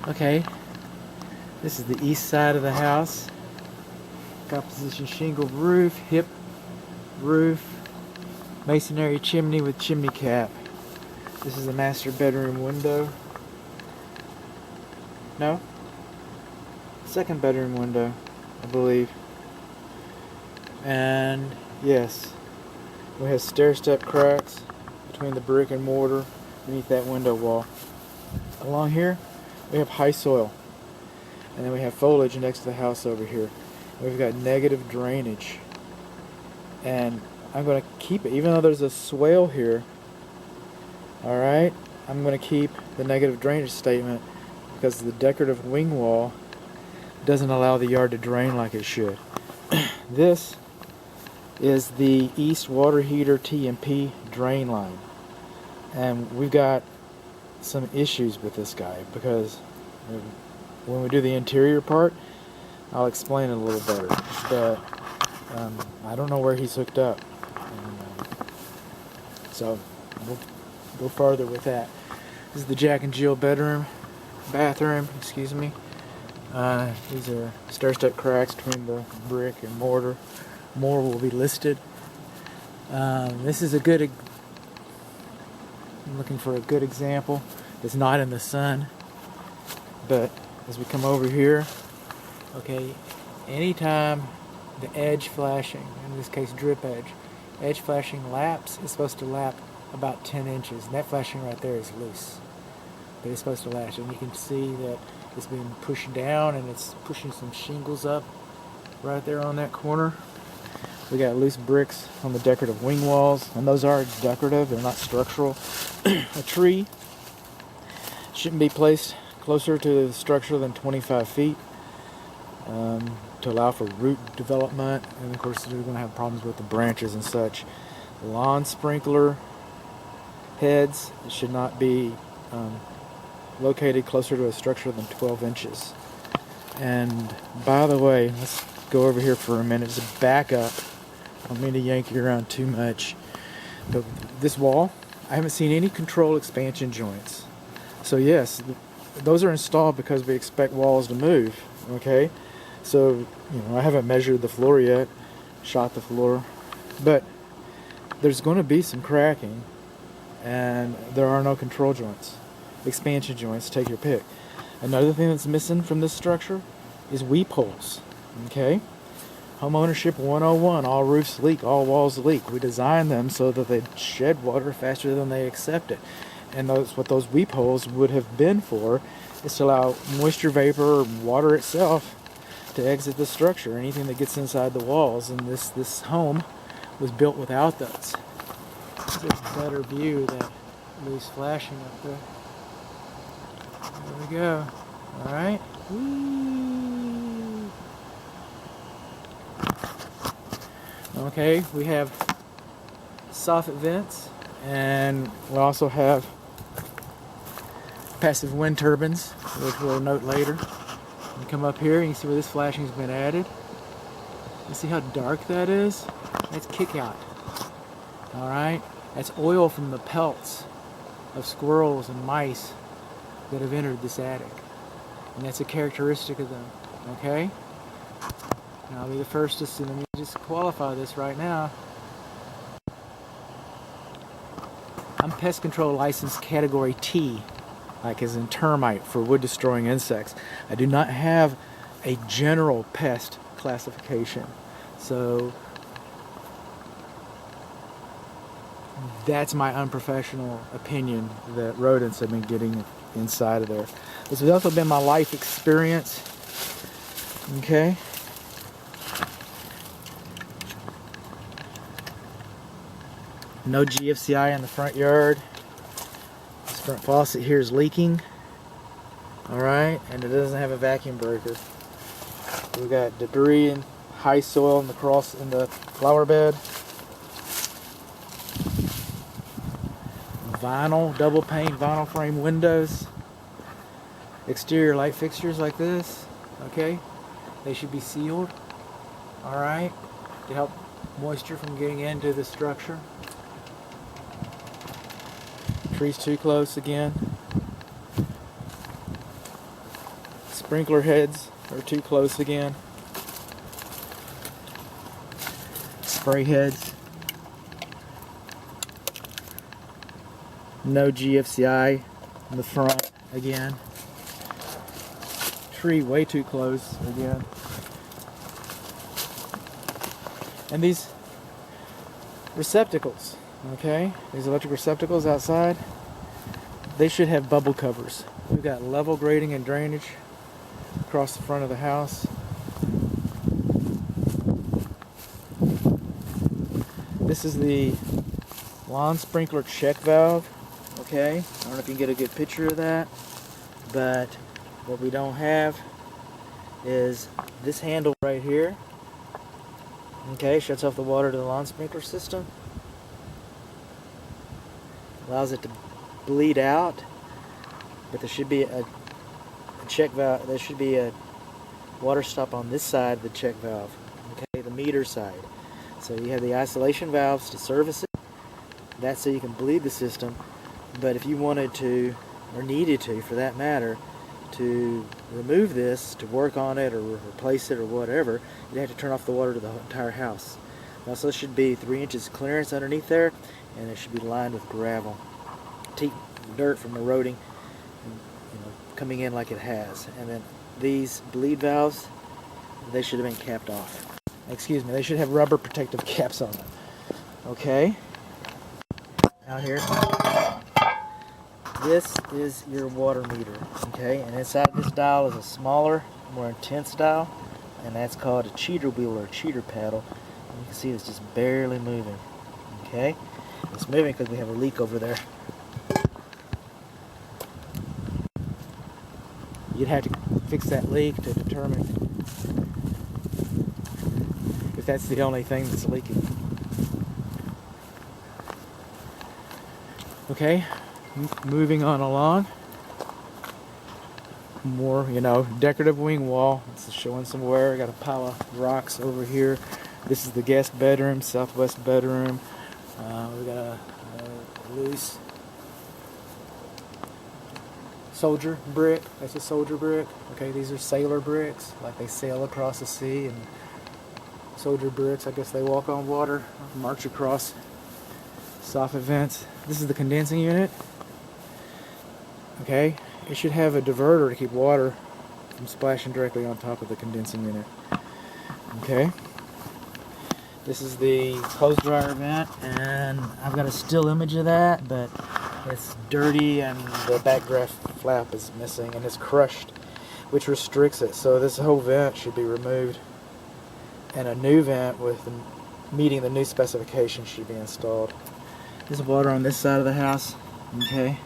Okay, this is the east side of the house. Composition shingle roof, hip roof, masonry chimney with chimney cap. This is the master bedroom window. No? Second bedroom window, I believe. And yes, we have stair-step cracks between the brick and mortar beneath that window wall. Along here, we have high soil. And then we have foliage next to the house over here. We've got negative drainage. And I'm going to keep it, even though there's a swale here. Alright, I'm going to keep the negative drainage statement because the decorative wing wall doesn't allow the yard to drain like it should. This is the east water heater T&P drain line. And we've got some issues with this guy because when we do the interior part, I'll explain it a little better. But I don't know where he's hooked up. And, so we'll go farther with that. This is the Jack and Jill bathroom, excuse me. These are stair-step cracks between the brick and mortar. More will be listed. This is I'm looking for a good example. It's not in the sun, but as we come over here, okay, anytime the edge flashing, in this case drip edge flashing laps, it's supposed to lap about 10 inches, and that flashing right there is loose, but it's supposed to lash, and you can see that it's being pushed down and it's pushing some shingles up right there on that corner. We got loose bricks on the decorative wing walls, and those are decorative, they're not structural. A tree shouldn't be placed closer to the structure than 25 feet to allow for root development, and of course we're going to have problems with the branches and such. Lawn sprinkler heads should not be located closer to a structure than 12 inches. And by the way, let's go over here for a minute. Just back up. I don't mean to yank you around too much. But this wall, I haven't seen any control expansion joints. So yes, those are installed because we expect walls to move. Okay, so I haven't measured the floor yet, shot the floor, but there's going to be some cracking, and there are no control joints, expansion joints. Take your pick. Another thing that's missing from this structure is weep holes. Okay. Homeownership 101, all roofs leak, all walls leak. We design them so that they shed water faster than they accept it. And what those weep holes would have been for is to allow moisture vapor or water itself to exit the structure, anything that gets inside the walls. And this home was built without those. This is a better view of that loose flashing up there. There we go. Alright. Okay, we have soffit vents, and we also have passive wind turbines, which we'll note later. You come up here and you see where this flashing has been added. You see how dark that is? That's kick out. Alright? That's oil from the pelts of squirrels and mice that have entered this attic. And that's a characteristic of them. Okay? And I'll be the first to let me just qualify this right now. I'm pest control license category T, like as in termite, for wood destroying insects. I do not have a general pest classification. So that's my unprofessional opinion that rodents have been getting inside of there. This has also been my life experience. Okay. No GFCI in the front yard. This front faucet here is leaking. Alright, and it doesn't have a vacuum breaker. We've got debris and high soil in the flower bed. Vinyl, double pane vinyl frame windows. Exterior light fixtures like this. Okay, they should be sealed. Alright, to help moisture from getting into the structure. Trees too close again. Sprinkler heads are too close again. Spray heads. No GFCI in the front again. Tree way too close again. And these receptacles, okay? These electric receptacles outside, they should have bubble covers. We've got level grading and drainage across the front of the house. This is the lawn sprinkler check valve, okay? I don't know if you can get a good picture of that, but what we don't have is this handle right here. Okay, shuts off the water to the lawn sprinkler system. Allows it to bleed out, but there should be a check valve. There should be a water stop on this side of the check valve. Okay, the meter side. So you have the isolation valves to service it. That's so you can bleed the system. But if you wanted to, or needed to, for that matter, to remove this, to work on it or replace it or whatever, you'd have to turn off the water to the entire house. Also, should be 3 inches clearance underneath there, and it should be lined with gravel, keep dirt from eroding and, coming in like it has. And then these bleed valves, they should have been capped off. Excuse me, they should have rubber protective caps on them. Okay, out here. This is your water meter, okay, and inside this dial is a smaller, more intense dial, and that's called a cheater wheel or a cheater paddle. And you can see it's just barely moving, okay? It's moving because we have a leak over there. You'd have to fix that leak to determine if that's the only thing that's leaking. Okay. Moving on along, more, decorative wing wall. It's showing some wear. Got a pile of rocks over here. This is the guest bedroom, southwest bedroom. We got a loose soldier brick. That's a soldier brick. Okay, these are sailor bricks, like they sail across the sea. And soldier bricks, I guess they walk on water, march across soffit vents. This is the condensing unit. Okay, it should have a diverter to keep water from splashing directly on top of the condensing unit. Okay, this is the clothes dryer vent, and I've got a still image of that, but it's dirty and the back draft flap is missing and it's crushed, which restricts it. So this whole vent should be removed, and a new vent with meeting the new specifications should be installed. There's water on this side of the house. Okay.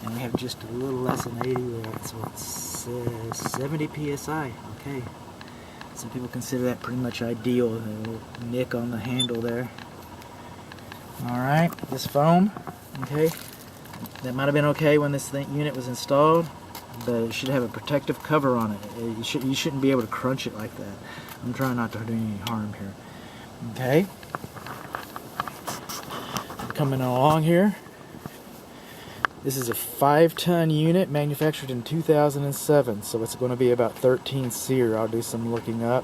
And we have just a little less than 80 there, so it's 70 psi. Okay, some people consider that pretty much ideal. A little nick on the handle there. Alright, this foam, okay, that might have been okay when this unit was installed, but it should have a protective cover on it. You shouldn't be able to crunch it like that. I'm trying not to do any harm here. Okay, coming along here. This is a 5-ton unit manufactured in 2007, so it's going to be about 13 SEER. I'll do some looking up.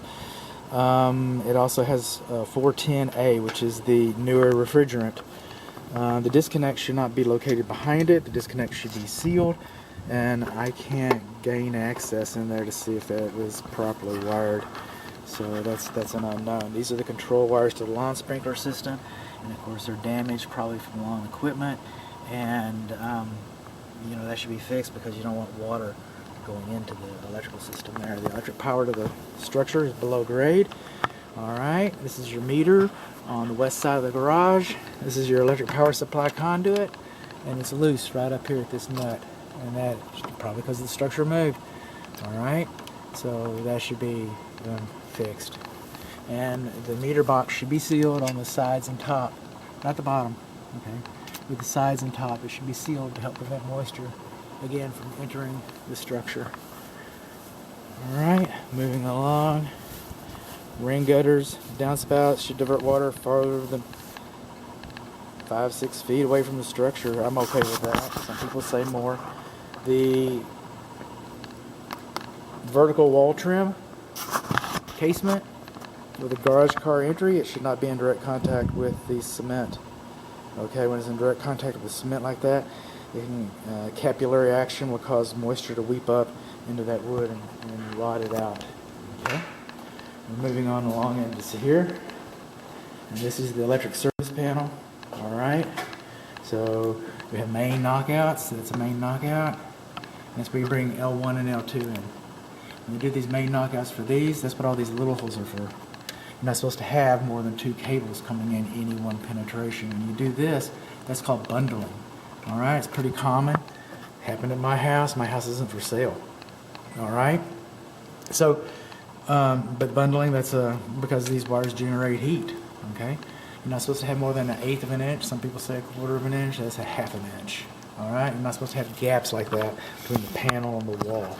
It also has 410A, which is the newer refrigerant. The disconnect should not be located behind it. The disconnect should be sealed, and I can't gain access in there to see if that was properly wired. So that's an unknown. These are the control wires to the lawn sprinkler system, and of course they're damaged, probably from lawn equipment. And that should be fixed because you don't want water going into the electrical system there. The electric power to the structure is below grade. Alright, this is your meter on the west side of the garage. This is your electric power supply conduit, and it's loose right up here at this nut, and that probably because the structure moved. Alright, so that should be fixed. And the meter box should be sealed on the sides and top, not the bottom. Okay, with the sides and top, it should be sealed to help prevent moisture, again, from entering the structure. Alright, moving along. Rain gutters, downspouts should divert water farther than 5-6 feet away from the structure. I'm okay with that. Some people say more. The vertical wall trim casement with a garage car entry. It should not be in direct contact with the cement. Okay, when it's in direct contact with the cement like that, capillary action will cause moisture to weep up into that wood and rot it out. Okay, we're moving on along into here, and this is the electric service panel. All right, so we have main knockouts. So that's a main knockout. That's where you bring L1 and L2 in. When you do these main knockouts for these, that's what all these little holes are for. You're not supposed to have more than 2 cables coming in any one penetration. When you do this, that's called bundling. All right, it's pretty common. Happened at my house. My house isn't for sale. All right. So, but bundling, that's because these wires generate heat. Okay. You're not supposed to have more than 1/8 of an inch. Some people say 1/4 of an inch. That's 1/2 an inch. All right. You're not supposed to have gaps like that between the panel and the wall.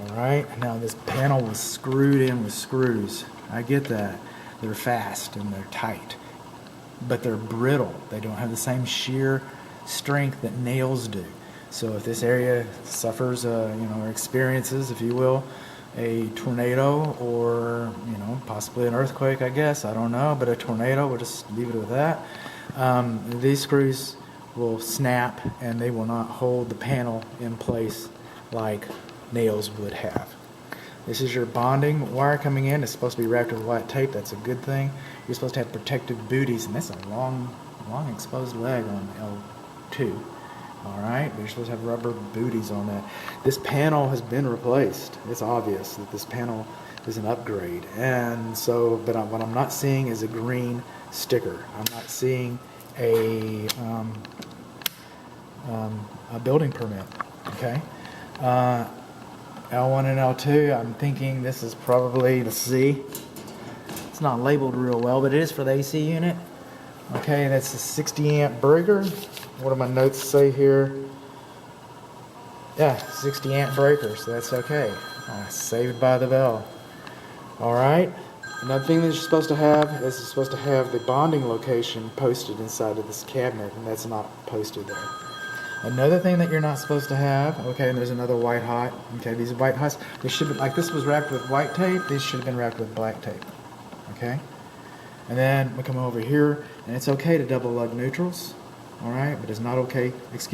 All right. Now this panel was screwed in with screws. I get that. They're fast and they're tight, but they're brittle. They don't have the same shear strength that nails do. So if this area suffers, or experiences, if you will, a tornado or possibly an earthquake, I guess, I don't know, but a tornado, we'll just leave it with that. These screws will snap and they will not hold the panel in place like nails would have. This is your bonding wire coming in. It's supposed to be wrapped with white tape. That's a good thing. You're supposed to have protective booties, and that's a long exposed leg on L2. All right, but you're supposed to have rubber booties on that. This panel has been replaced. It's obvious that this panel is an upgrade, and so, but what I'm not seeing is a green sticker. I'm not seeing a building permit. Okay. L1 and L2, I'm thinking this is probably the C. It's not labeled real well, but it is for the AC unit. Okay, that's a 60 amp breaker. What do my notes say here? Yeah, 60 amp breaker, so that's okay. Saved by the bell. All right. Another thing that you're supposed to have is you're supposed to have the bonding location posted inside of this cabinet, and that's not posted there. Another thing that you're not supposed to have, okay, and there's another white hot. Okay, these white hots, they should be, like this was wrapped with white tape, these should have been wrapped with black tape. Okay? And then we come over here, and it's okay to double lug neutrals, all right, but it's not okay, it's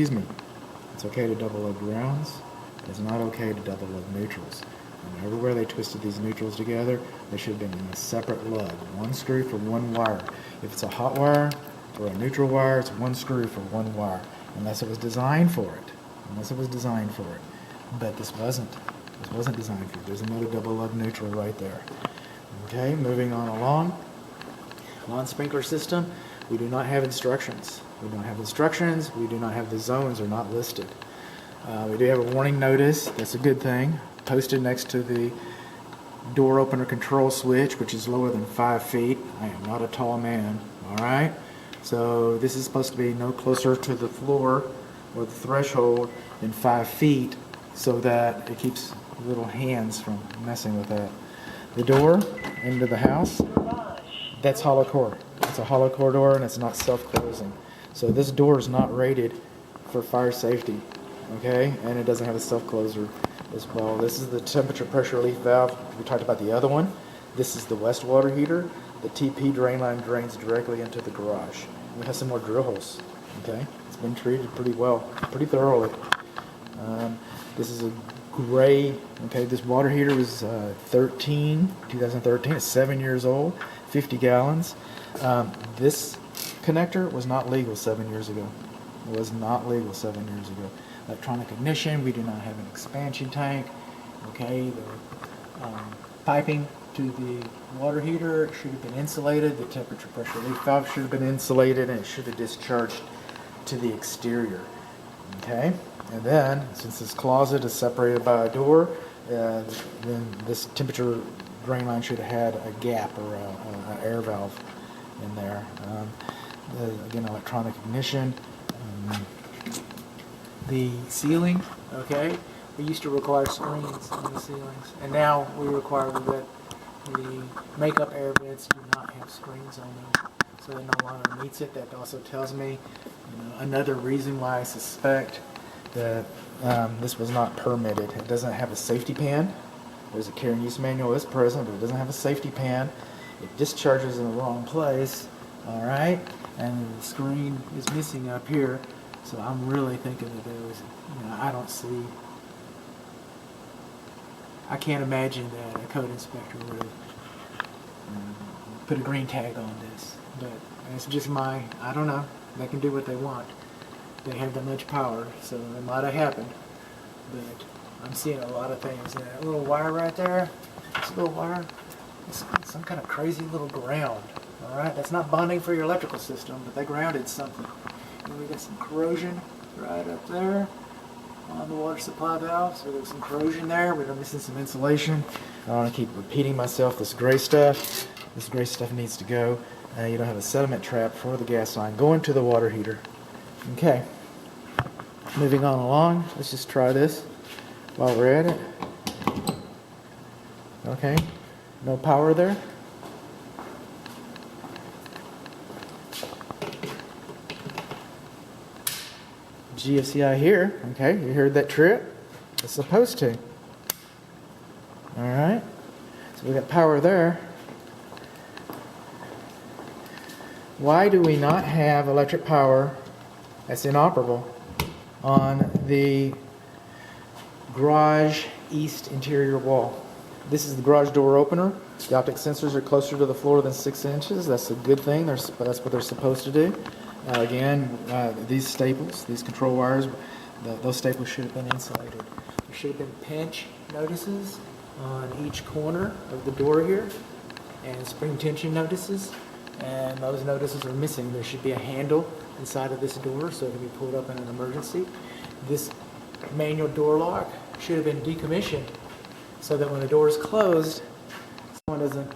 okay to double lug grounds, but it's not okay to double lug neutrals. And everywhere they twisted these neutrals together, they should have been in a separate lug, one screw for one wire. If it's a hot wire or a neutral wire, it's one screw for one wire. Unless it was designed for it. But this wasn't designed for it. There's another double lug neutral right there. Okay, moving on along. Lawn sprinkler system, we do not have instructions. We do not have the zones are not listed. We do have a warning notice. That's a good thing. Posted next to the door opener control switch, which is lower than 5 feet. I am not a tall man. All right. So this is supposed to be no closer to the floor or the threshold than 5 feet, so that it keeps little hands from messing with that. The door into the house, that's hollow core. It's a hollow core door, and it's not self-closing. So this door is not rated for fire safety, okay? And it doesn't have a self-closer as well. This is the temperature pressure relief valve. We talked about the other one. This is the west water heater. The TP drain line drains directly into the garage. We have some more drill holes. Okay, it's been treated pretty well, pretty thoroughly. This is a gray. Okay, this water heater was 2013. It's 7 years old, 50 gallons. This connector was not legal 7 years ago. It was not legal 7 years ago. Electronic ignition. We do not have an expansion tank. Okay, the piping to the water heater should have been insulated. The temperature pressure relief valve should have been insulated, and it should have discharged to the exterior. Okay, and then since this closet is separated by a door, then this temperature drain line should have had a gap or an air valve in there. Again, electronic ignition. The ceiling, okay, we used to require screens on the ceilings, and now we require that the makeup air vents do not have screens on them, so it no longer meets it. That also tells me another reason why I suspect that this was not permitted. It doesn't have a safety pan. There's a care and use manual that's present, but it doesn't have a safety pan. It discharges in the wrong place. All right, and the screen is missing up here. So I'm really thinking that there was, I can't imagine that a code inspector would have put a green tag on this. But it's just I don't know. They can do what they want. They have that much power, so it might have happened. But I'm seeing a lot of things. That little wire right there, this little wire, it's some kind of crazy little ground. All right, that's not bonding for your electrical system, but they grounded something. And we got some corrosion right up there on the water supply valve. So there's some corrosion there. We're missing some insulation. I don't want to keep repeating myself. This gray stuff needs to go. You don't have a sediment trap for the gas line going to the water heater. Okay, moving on along. Let's just try this while we're at it. Okay, no power there. GFCI here. Okay, you heard that trip? It's supposed to. Alright, so we got power there. Why do we not have electric power that's inoperable on the garage east interior wall? This is the garage door opener. The optic sensors are closer to the floor than 6 inches. That's a good thing. That's what they're supposed to do. Again, these staples, these control wires, those staples should have been insulated. There should have been pinch notices on each corner of the door here, and spring tension notices, and those notices are missing. There should be a handle inside of this door so it can be pulled up in an emergency. This manual door lock should have been decommissioned so that when the door is closed, someone doesn't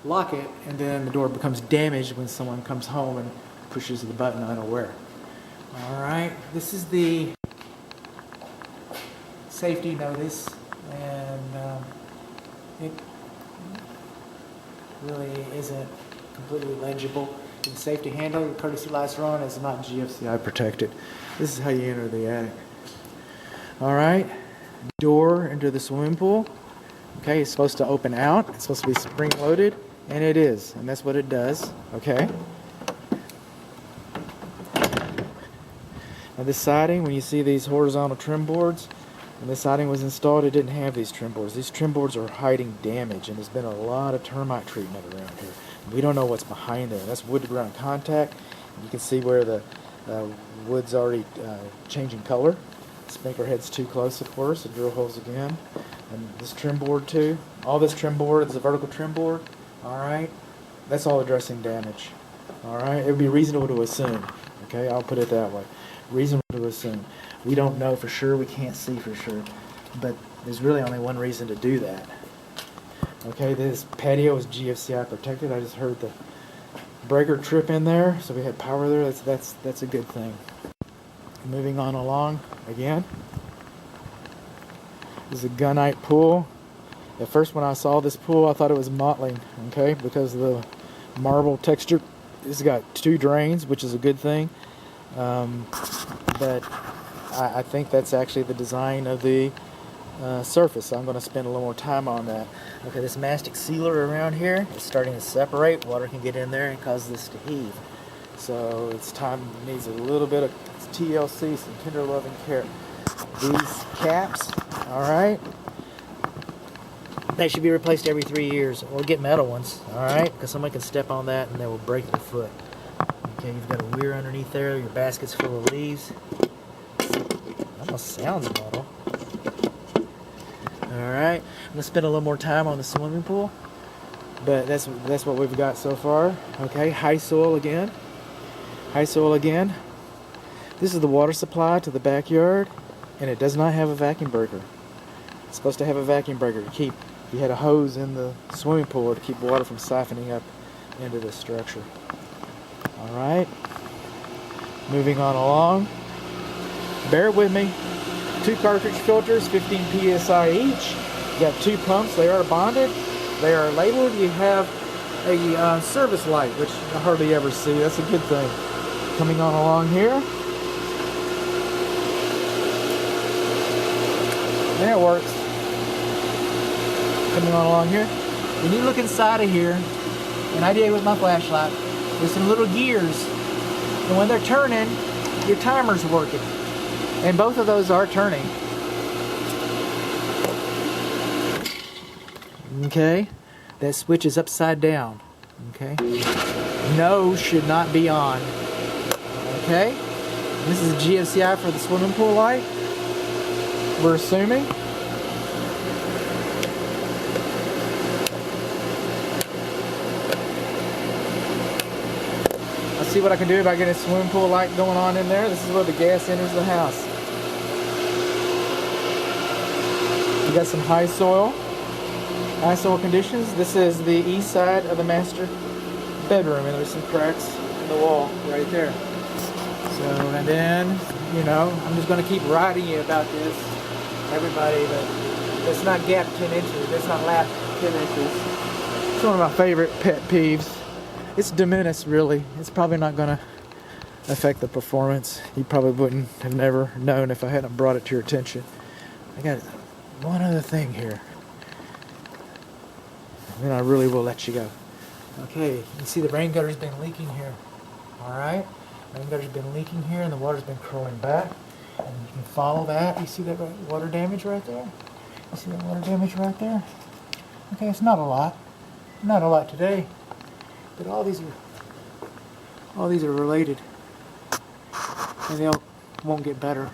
lock it and then the door becomes damaged when someone comes home and pushes the button unaware. Alright, this is the safety notice, and it really isn't completely legible. The safety handle, the courtesy lights are on, it's not GFCI protected. This is how you enter the attic. Alright, door into the swimming pool. Okay, it's supposed to open out, it's supposed to be spring loaded, and it is, and that's what it does. Okay. Now this siding, when you see these horizontal trim boards, when this siding was installed, it didn't have these trim boards. These trim boards are hiding damage, and there's been a lot of termite treatment around here. We don't know what's behind there. That's wood to ground contact. You can see where the wood's already changing color. Sprinkler head's too close, of course. The drill holes again. And this trim board too. All this trim board is a vertical trim board. Alright? That's all addressing damage. Alright? It would be reasonable to assume. Okay? I'll put it that way. Reasonable to assume. We don't know for sure. We can't see for sure. But there's really only one reason to do that. Okay, this patio is GFCI protected. I just heard the breaker trip in there, so we had power there. That's a good thing. Moving on along again. This is a gunite pool. At first when I saw this pool, I thought it was mottling, okay, because of the marble texture. It's got 2 drains, which is a good thing. But I think that's actually the design of the surface. So I'm going to spend a little more time on that. Okay, this mastic sealer around here is starting to separate. Water can get in there and cause this to heave. So it's time, it needs a little bit of TLC, some tender loving care. These caps, alright, they should be replaced every 3 years, or get metal ones, alright, because somebody can step on that and they will break their foot. Okay, you've got a weir underneath there, your basket's full of leaves. Almost sounds metal. Alright, I'm going to spend a little more time on the swimming pool, but that's what we've got so far. Okay, high soil again. High soil again. This is the water supply to the backyard, and it does not have a vacuum breaker. It's supposed to have a vacuum breaker to keep, if you had a hose in the swimming pool, to keep water from siphoning up into the structure. Alright, moving on along. Bear with me. 2 cartridge filters, 15 psi each. You got 2 pumps. They are bonded. They are labeled. You have a service light, which I hardly ever see. That's a good thing. Coming on along here. And it works. coming on along here. When you look inside of here, and I did with my flashlight, there's some little gears. And when they're turning, your timer's working. And both of those are turning. Okay? That switch is upside down. Okay? No should not be on. Okay? This is GFCI for the swimming pool light. We're assuming. Let's see what I can do about getting a swimming pool light going on in there. This is where the gas enters the house. We got some high soil conditions. This is the east side of the master bedroom, and there's some cracks in the wall right there. So, and then, you know, I'm just going to keep writing you about this, everybody, that it's not gap 10 inches, it's not lap 10 inches. It's one of my favorite pet peeves. It's de minimis, really. It's probably not going to affect the performance. You probably wouldn't have never known if I hadn't brought it to your attention. I got one other thing here. And then I really will let you go. Okay, you see the rain gutter's been leaking here. Alright? Rain gutter's been leaking here and the water's been curling back. And you can follow that. You see that water damage right there? You see that water damage right there? Okay, it's not a lot. Not a lot today. But all these are related. And they all won't get better